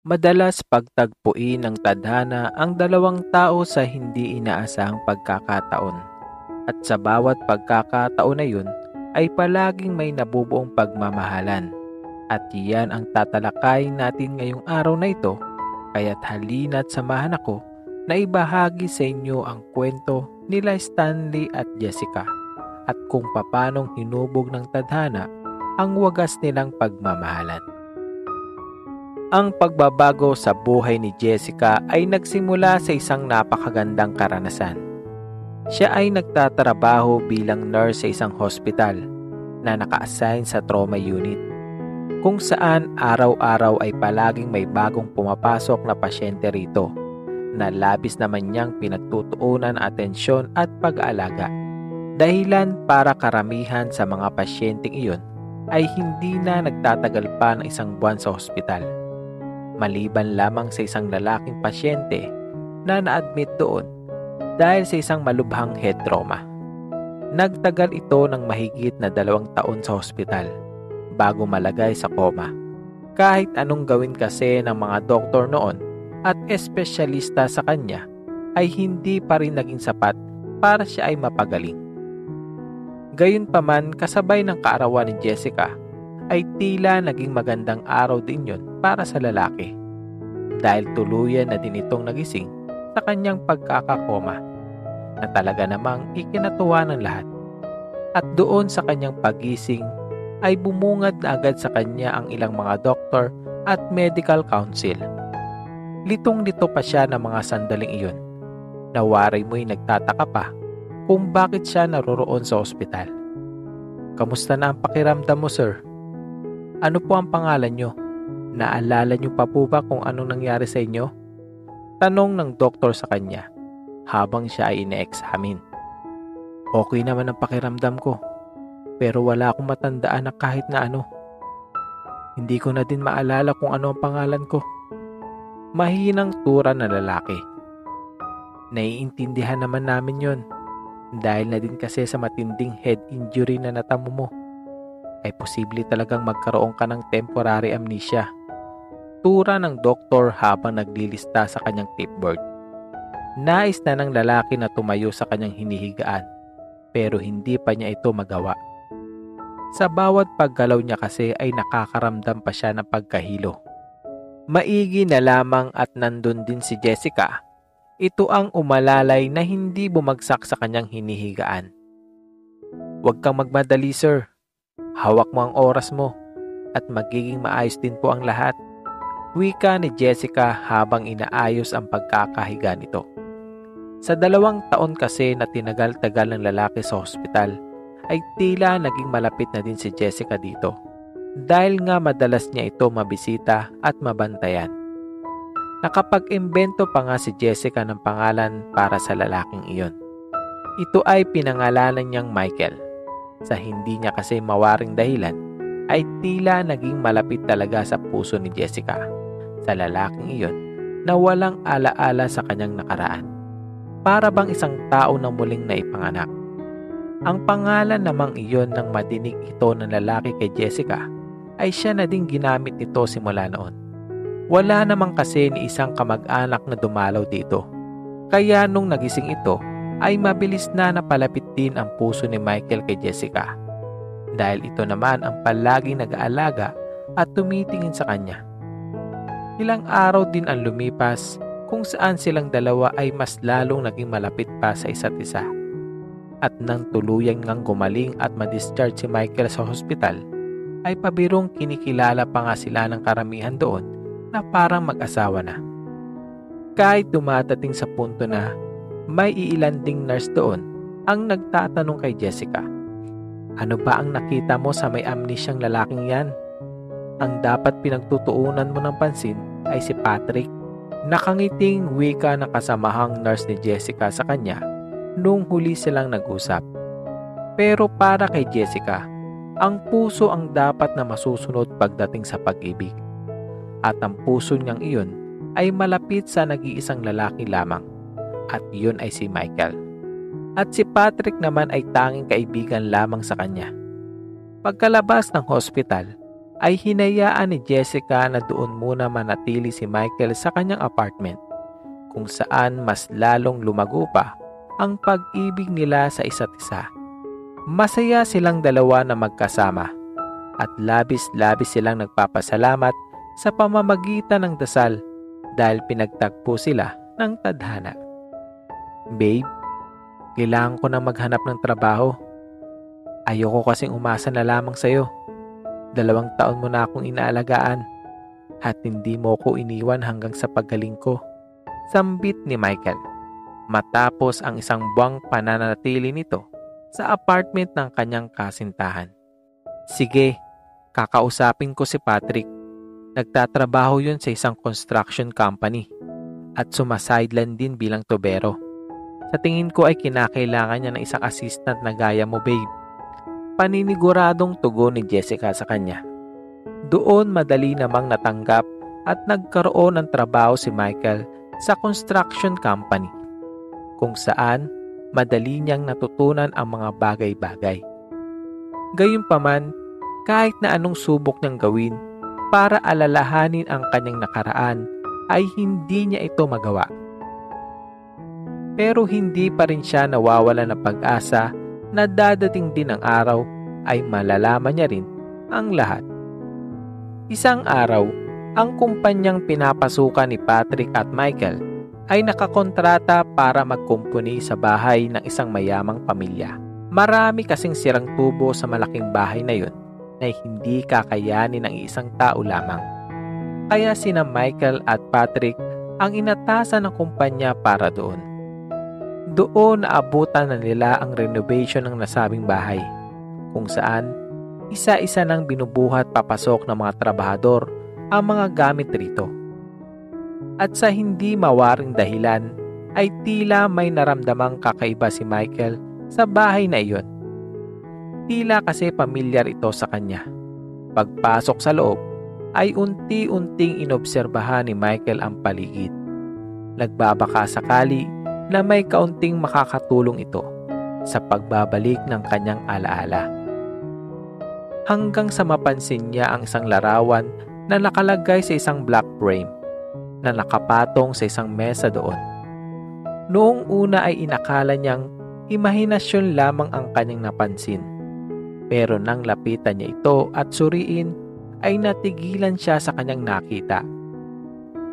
Madalas pagtagpuin ng tadhana ang dalawang tao sa hindi inaasahang pagkakataon. At sa bawat pagkakataon na yun ay palaging may nabubuong pagmamahalan. At iyan ang tatalakayin natin ngayong araw na ito, kaya't halina't samahan ako na ibahagi sa inyo ang kwento nila Stanley at Jessica at kung papanong hinubog ng tadhana ang wagas nilang pagmamahalan. Ang pagbabago sa buhay ni Jessica ay nagsimula sa isang napakagandang karanasan. Siya ay nagtatrabaho bilang nurse sa isang hospital na naka-assign sa trauma unit, kung saan araw-araw ay palaging may bagong pumapasok na pasyente rito na labis naman niyang pinagtutuunan atensyon at pag-aalaga. Dahilan para karamihan sa mga pasyenteng iyon ay hindi na nagtatagal pa ng isang buwan sa hospital. Maliban lamang sa isang lalaking pasyente na na-admit doon dahil sa isang malubhang head trauma. Nagtagal ito ng mahigit na 2 taon sa hospital bago malagay sa coma. Kahit anong gawin kasi ng mga doktor noon at espesyalista sa kanya ay hindi pa rin naging sapat para siya ay mapagaling. Gayunpaman, kasabay ng kaarawan ni Jessica ay tila naging magandang araw din yon para sa lalaki dahil tuluyan na din itong nagising sa kanyang pagkakakoma na talaga namang ikinatuwa ng lahat. At doon sa kanyang pagising ay bumungad na agad sa kanya ang ilang mga doktor at medical council. Litong-lito pa siya ng mga sandaling iyon. Nawari mo'y nagtataka pa kung bakit siya naroroon sa ospital. "Kamusta na ang pakiramdam mo, sir? Ano po ang pangalan nyo? Naalala nyo pa po ba kung anong nangyari sa inyo?" Tanong ng doktor sa kanya habang siya ay ine-examine. "Okay naman ang pakiramdam ko, pero wala akong matandaan na kahit na ano. Hindi ko na din maalala kung ano ang pangalan ko." Mahinang tura ng lalaki. "Naiintindihan naman namin yon dahil na din kasi sa matinding head injury na natamo mo ay posible talagang magkaroon ka ng temporary amnesia." Tura ng doktor habang naglilista sa kanyang clipboard. Nais na ng lalaki na tumayo sa kanyang hinihigaan pero hindi pa niya ito magawa. Sa bawat paggalaw niya kasi ay nakakaramdam pa siya ng pagkahilo. Maigi na lamang at nandun din si Jessica. Ito ang umalalay na hindi bumagsak sa kanyang hinihigaan. "Huwag kang magmadali, sir. Hawak mo ang oras mo at magiging maayos din po ang lahat," wika ni Jessica habang inaayos ang pagkakahiga nito. Sa 2 taon kasi na tinagal-tagal ng lalaki sa hospital ay tila naging malapit na din si Jessica dito dahil nga madalas niya ito mabisita at mabantayan. Nakapag-imbento pa nga si Jessica ng pangalan para sa lalaking iyon. Ito ay pinangalanan niyang Michael. Sa hindi niya kasi mawaring dahilan ay tila naging malapit talaga sa puso ni Jessica sa lalaking iyon na walang alaala sa kanyang nakaraan. Para bang isang tao na muling naipanganak. Ang pangalan namang iyon nang madinig ito ng lalaki kay Jessica ay siya na din ginamit nito simula noon. Wala namang kasi ni isang kamag-anak na dumalaw dito. Kaya nung nagising ito ay mabilis na napalapit din ang puso ni Michael kay Jessica dahil ito naman ang palaging nag-aalaga at tumitingin sa kanya. Ilang araw din ang lumipas kung saan silang dalawa ay mas lalong naging malapit pa sa isa't isa. At nang tuluyang ngang gumaling at ma-discharge si Michael sa hospital, ay pabirong kinikilala pa nga sila ng karamihan doon na parang mag-asawa na. Kahit dumadating sa punto na may iilan ding nurse doon ang nagtatanong kay Jessica, "Ano ba ang nakita mo sa may amnesyang lalaking yan? Ang dapat pinagtutuunan mo ng pansin ay si Patrick." Nakangiting wika ng kasamahang nurse ni Jessica sa kanya nung huli silang nag-usap. Pero para kay Jessica, ang puso ang dapat na masusunod pagdating sa pag-ibig. At ang puso niyang iyon ay malapit sa nag-iisang lalaki lamang at iyon ay si Michael. At si Patrick naman ay tanging kaibigan lamang sa kanya. Pagkalabas ng hospital ay hinayaan ni Jessica na doon muna manatili si Michael sa kanyang apartment, kung saan mas lalong lumago pa ang pag-ibig nila sa isa't isa. Masaya silang dalawa na magkasama at labis-labis silang nagpapasalamat sa pamamagitan ng dasal dahil pinagtagpo sila ng tadhana. Babe, kailangan ko na maghanap ng trabaho. Ayoko kasing umasa na lamang sa'yo. 2 taon mo na akong inaalagaan at hindi mo ko iniwan hanggang sa paggaling ko. Sambit ni Michael matapos ang 1 buwang pananatili nito sa apartment ng kanyang kasintahan. Sige, kakausapin ko si Patrick. Nagtatrabaho yun sa isang construction company at sumasideline din bilang tubero. Sa tingin ko ay kinakailangan niya ng isang assistant na gaya mo, babe. Paniniguradong tugon ni Jessica sa kanya. Doon madali namang natanggap at nagkaroon ng trabaho si Michael sa construction company, kung saan madali niyang natutunan ang mga bagay-bagay. Gayunpaman, kahit na anong subok niyang gawin para alalahanin ang kanyang nakaraan, ay hindi niya ito magawa. Pero hindi pa rin siya nawawala ng pag-asa na dadating din ang araw ay malalaman niya rin ang lahat. Isang araw, ang kumpanyang pinapasukan ni Patrick at Michael ay nakakontrata para magkumpuni sa bahay ng isang mayamang pamilya. Marami kasing sirang tubo sa malaking bahay na yun na hindi kakayanin ng isang tao lamang. Kaya sina Michael at Patrick ang inatasan ng kumpanya para doon. Doon naabutan na nila ang renovation ng nasabing bahay, kung saan isa-isa nang binubuhat papasok ng mga trabahador ang mga gamit rito. At sa hindi mawaring dahilan ay tila may naramdamang kakaiba si Michael sa bahay na iyon. Tila kasi pamilyar ito sa kanya. Pagpasok sa loob ay unti-unting inobserbahan ni Michael ang paligid. Nagbabaka sakali na may kaunting makakatulong ito sa pagbabalik ng kanyang alaala. Hanggang sa mapansin niya ang isang larawan na nakalagay sa isang black frame na nakapatong sa isang mesa doon. Noong una ay inakala niyang imahinasyon lamang ang kanyang napansin. Pero nang lapitan niya ito at suriin, ay natigilan siya sa kanyang nakita.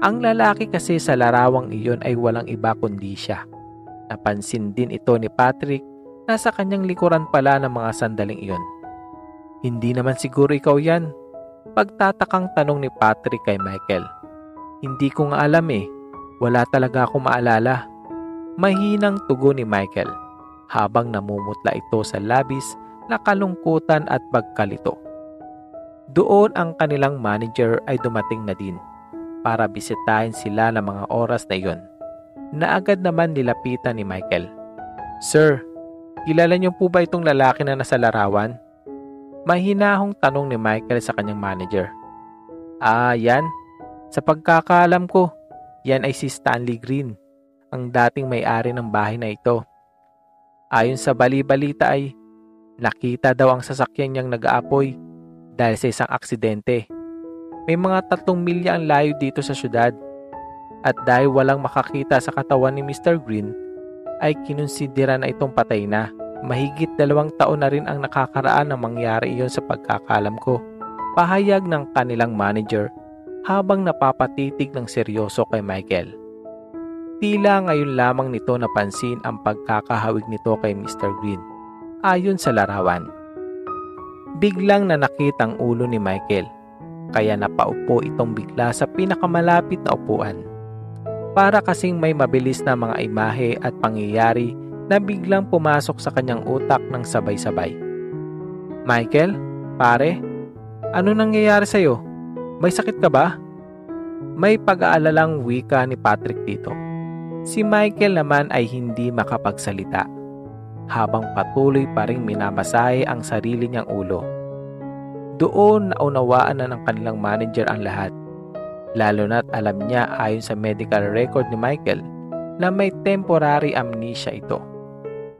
Ang lalaki kasi sa larawang iyon ay walang iba kundi siya. Napansin din ito ni Patrick na sa kanyang likuran pala ng mga sandaling iyon. Hindi naman siguro ikaw yan? Pagtatakang tanong ni Patrick kay Michael. Hindi ko nga alam eh. Wala talaga akong maalala. Mahinang tugon ni Michael habang namumutla ito sa labis na kalungkutan at pagkalito. Doon ang kanilang manager ay dumating na din para bisitahin sila ng mga oras na iyon, na agad naman nilapitan ni Michael. Sir, kilala niyo po ba itong lalaki na nasa larawan? Mahinahong tanong ni Michael sa kanyang manager. Yan. Sa pagkakaalam ko, yan ay si Stanley Green, ang dating may-ari ng bahay na ito. Ayon sa bali-balita ay nakita daw ang sasakyan niyang nag-aapoy dahil sa isang aksidente. May mga 3 milya ang layo dito sa syudad. At dahil walang makakita sa katawan ni Mr. Green, ay kinonsidera na itong patay na. Mahigit 2 taon na rin ang nakakaraan nang mangyari iyon sa pagkakalam ko. Pahayag ng kanilang manager habang napapatitig ng seryoso kay Michael. Tila ngayon lamang nito napansin ang pagkakahawig nito kay Mr. Green. Ayon sa larawan, biglang nanakit ang ulo ni Michael, kaya napaupo itong bigla sa pinakamalapit na upuan. Para kasing may mabilis na mga imahe at pangyayari na biglang pumasok sa kanyang utak ng sabay-sabay. Michael, pare, ano nangyayari sa'yo? May sakit ka ba? May pag-aalalang wika ni Patrick dito. Si Michael naman ay hindi makapagsalita, habang patuloy pa ring minamasahe ang sarili niyang ulo. Doon naunawaan na ng kanilang manager ang lahat, lalo na't alam niya ayon sa medical record ni Michael na may temporary amnesia ito.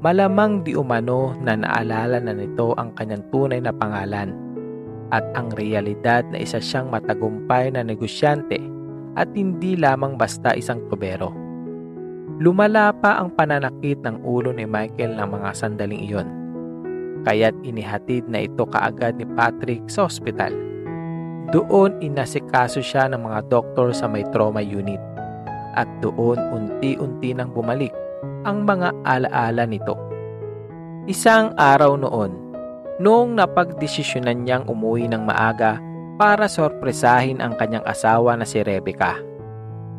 Malamang di umano na naalala na nito ang kanyang tunay na pangalan. at ang realidad na isa siyang matagumpay na negosyante at hindi lamang basta isang tubero. Lumala pa ang pananakit ng ulo ni Michael ng mga sandaling iyon, kaya't inihatid na ito kaagad ni Patrick sa ospital. Doon inasikaso siya ng mga doktor sa may trauma unit at doon unti-unti nang bumalik ang mga alaala nito. Isang araw noong napagdesisyonan niyang umuwi ng maaga para sorpresahin ang kanyang asawa na si Rebecca.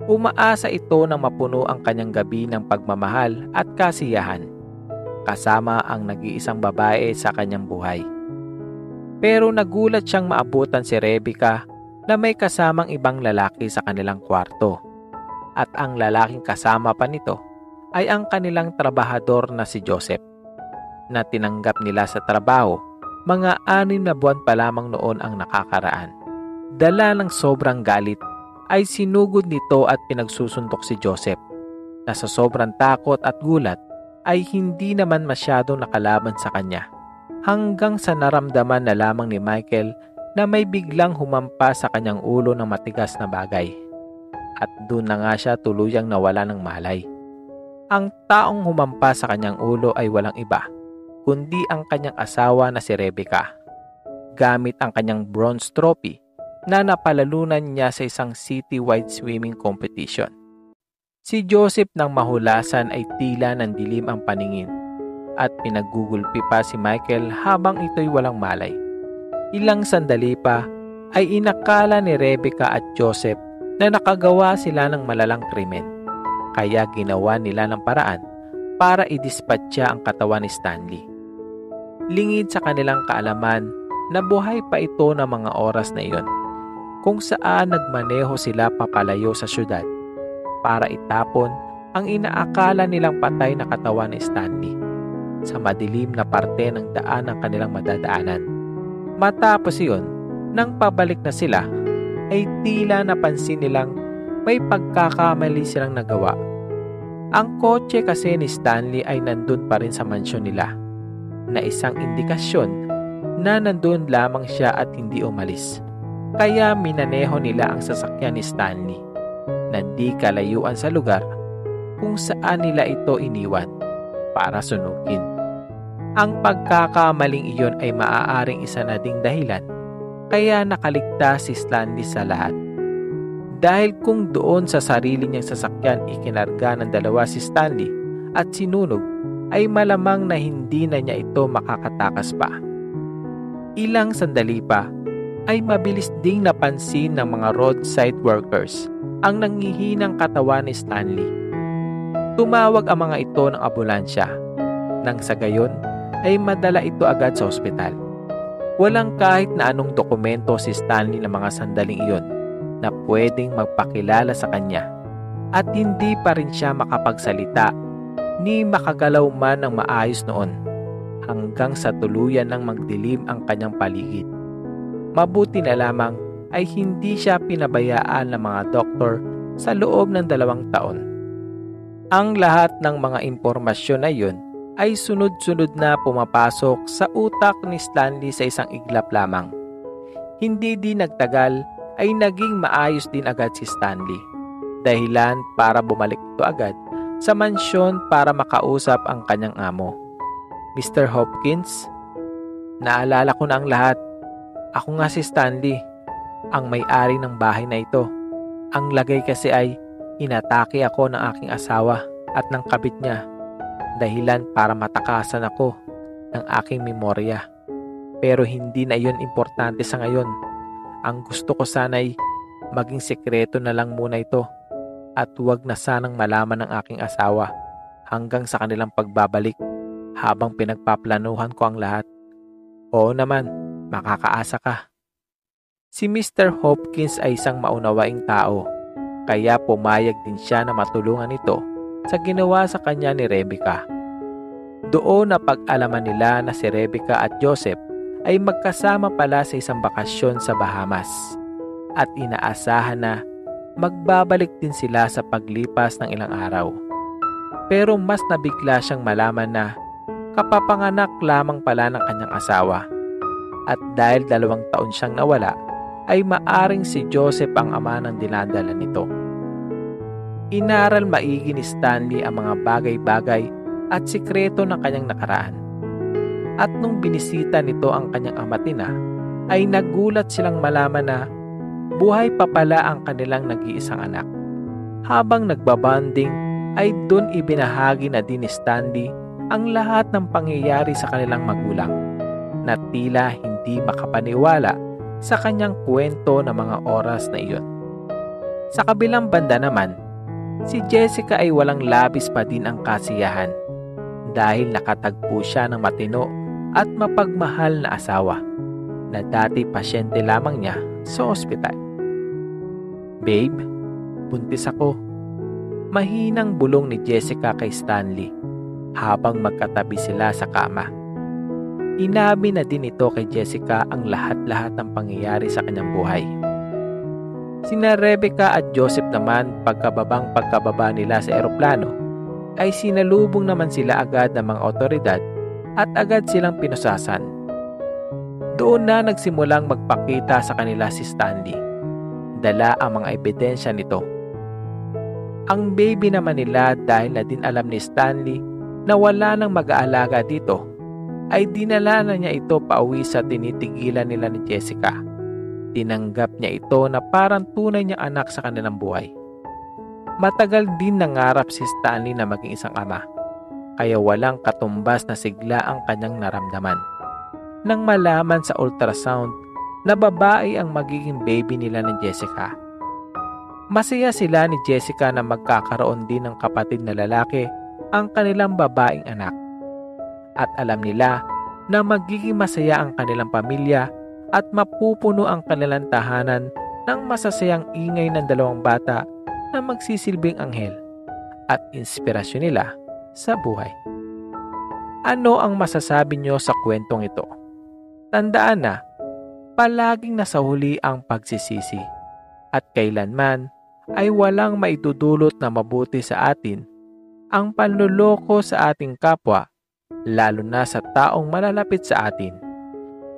Umaasa ito na mapuno ang kanyang gabi ng pagmamahal at kasiyahan, kasama ang nag-iisang babae sa kanyang buhay. Pero nagulat siyang maabutan si Rebecca na may kasamang ibang lalaki sa kanilang kwarto. At ang lalaking kasama pa nito ay ang kanilang trabahador na si Joseph, na tinanggap nila sa trabaho mga 6 na buwan pa lamang noon ang nakakaraan. Dala ng sobrang galit ay sinugod nito at pinagsusuntok si Joseph, na sa sobrang takot at gulat ay hindi naman masyado nakalaban sa kanya, hanggang sa naramdaman na lamang ni Michael na may biglang humampa sa kanyang ulo ng matigas na bagay. At doon na nga siya tuluyang nawala ng malay. Ang taong humampa sa kanyang ulo ay walang iba, kundi ang kanyang asawa na si Rebecca, gamit ang kanyang bronze trophy na napalalunan niya sa isang city-wide swimming competition. Si Joseph nang mahulasan ay tila nandilim ang paningin at pinagugulpi pa si Michael habang ito'y walang malay. Ilang sandali pa ay inakala ni Rebecca at Joseph na nakagawa sila ng malalang krimen, kaya ginawa nila ng paraan para idispatcha ang katawan ni Stanley. Lingid sa kanilang kaalaman na buhay pa ito ng mga oras na iyon, kung saan nagmaneho sila papalayo sa syudad para itapon ang inaakala nilang patay na katawan ni Stanley sa madilim na parte ng daan ng kanilang madadaanan. Matapos iyon, nang pabalik na sila, ay tila napansin nilang may pagkakamali silang nagawa. Ang kotse kasi ni Stanley ay nandun pa rin sa mansyon nila, na isang indikasyon na nandun lamang siya at hindi umalis. Kaya minaneho nila ang sasakyan ni Stanley na di kalayuan sa lugar kung saan nila ito iniwan para sunugin. Ang pagkakamaling iyon ay maaaring isa na ding dahilan kaya nakaligtas si Stanley sa lahat. Dahil kung doon sa sarili niyang sasakyan ikinarga ng dalawa si Stanley at sinunog, ay malamang na hindi na niya ito makakatakas pa. Ilang sandali pa ay mabilis ding napansin ng mga roadside workers ang nangihinang katawan ni Stanley. Tumawag ang mga ito ng ambulansya, nang sa gayon ay madala ito agad sa ospital. Walang kahit na anong dokumento si Stanley ng mga sandaling iyon na pwedeng magpakilala sa kanya, at hindi pa rin siya makapagsalita ni makagalaw man ng maayos noon, hanggang sa tuluyan ng magdilim ang kanyang paligid. Mabuti na lamang ay hindi siya pinabayaan ng mga doktor sa loob ng 2 taon. Ang lahat ng mga impormasyon na yun ay sunod-sunod na pumapasok sa utak ni Stanley sa isang iglap lamang. Hindi din nagtagal ay naging maayos din agad si Stanley, dahilan para bumalik ito agad sa mansyon para makausap ang kanyang amo. Mr. Hopkins, naalala ko na ang lahat. Ako nga si Stanley, ang may-ari ng bahay na ito. Ang lagay kasi ay inatake ako ng aking asawa at ng kabit niya, dahilan para matakasan ako ng aking memorya. Pero hindi na iyon importante sa ngayon. Ang gusto ko sana'y maging sekreto na lang muna ito at huwag na sanang malaman ng aking asawa hanggang sa kanilang pagbabalik habang pinagpaplanuhan ko ang lahat. Oo naman, makakaasa ka. Si Mr. Hopkins ay isang maunawaing tao, kaya pumayag din siya na matulungan ito sa ginawa sa kanya ni Rebecca. Doon na pag-alaman nila na si Rebecca at Joseph ay magkasama pala sa isang bakasyon sa Bahamas, at inaasahan na magbabalik din sila sa paglipas ng ilang araw. Pero mas nabigla siyang malaman na kapapanganak lamang pala ng kanyang asawa. At dahil 2 taon siyang nawala, ay maaring si Joseph ang ama ng dinadala nito. Inaral maigi ni Stanley ang mga bagay-bagay at sikreto ng kanyang nakaraan. At nung binisita nito ang kanyang amatina, ay nagulat silang malaman na buhay pa pala ang kanilang nag-iisang anak. Habang nagbabanding, ay doon ibinahagi na din ni Stanley ang lahat ng pangyayari sa kanilang magulang, na tila hindi makapaniwala sa kanyang kwento ng mga oras na iyon. Sa kabilang banda naman, si Jessica ay walang labis pa din ang kasiyahan dahil nakatagpo siya ng matino at mapagmahal na asawa na dati pasyente lamang niya sa ospital. "Babe, buntis ako." Mahinang bulong ni Jessica kay Stanley habang magkatabi sila sa kama. Inabi na din ito kay Jessica ang lahat-lahat ng pangyayari sa kanyang buhay. Sina Rebecca at Joseph naman pagkababa nila sa eroplano ay sinalubong naman sila agad ng mga otoridad at agad silang pinusasan. Doon na nagsimulang magpakita sa kanila si Stanley. Dala ang mga ebidensya nito. Ang baby naman nila, dahil na din alam ni Stanley na wala nang mag-aalaga dito, ay dinala na niya ito pauwi sa tinitigilan nila ni Jessica. Tinanggap niya ito na parang tunay niyang anak sa kanilang buhay. Matagal din nangarap si Stanley na maging isang ama, kaya walang katumbas na sigla ang kanyang naramdaman nang malaman sa ultrasound na babae ang magiging baby nila ni Jessica. Masaya sila ni Jessica na magkakaroon din ng kapatid na lalaki ang kanilang babaeng anak. At alam nila na magiging masaya ang kanilang pamilya at mapupuno ang kanilang tahanan ng masasayang ingay ng 2 bata na magsisilbing anghel at inspirasyon nila sa buhay. Ano ang masasabi nyo sa kwentong ito? Tandaan na, palaging nasa huli ang pagsisisi at kailanman ay walang maitudulot na mabuti sa atin ang panluloko sa ating kapwa, lalo na sa taong malalapit sa atin.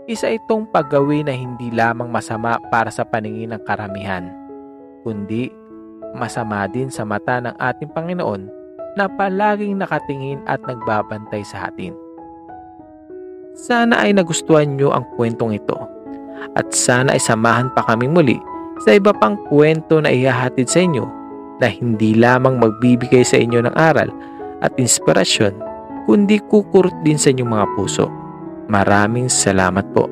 Isa itong paggawin na hindi lamang masama para sa paningin ng karamihan, kundi masama din sa mata ng ating Panginoon na palaging nakatingin at nagbabantay sa atin. Sana ay nagustuhan nyo ang kwentong ito at sana ay samahan pa kaming muli sa iba pang kwento na ihahatid sa inyo na hindi lamang magbibigay sa inyo ng aral at inspirasyon, kundi kukurot din sa inyong mga puso. Maraming salamat po.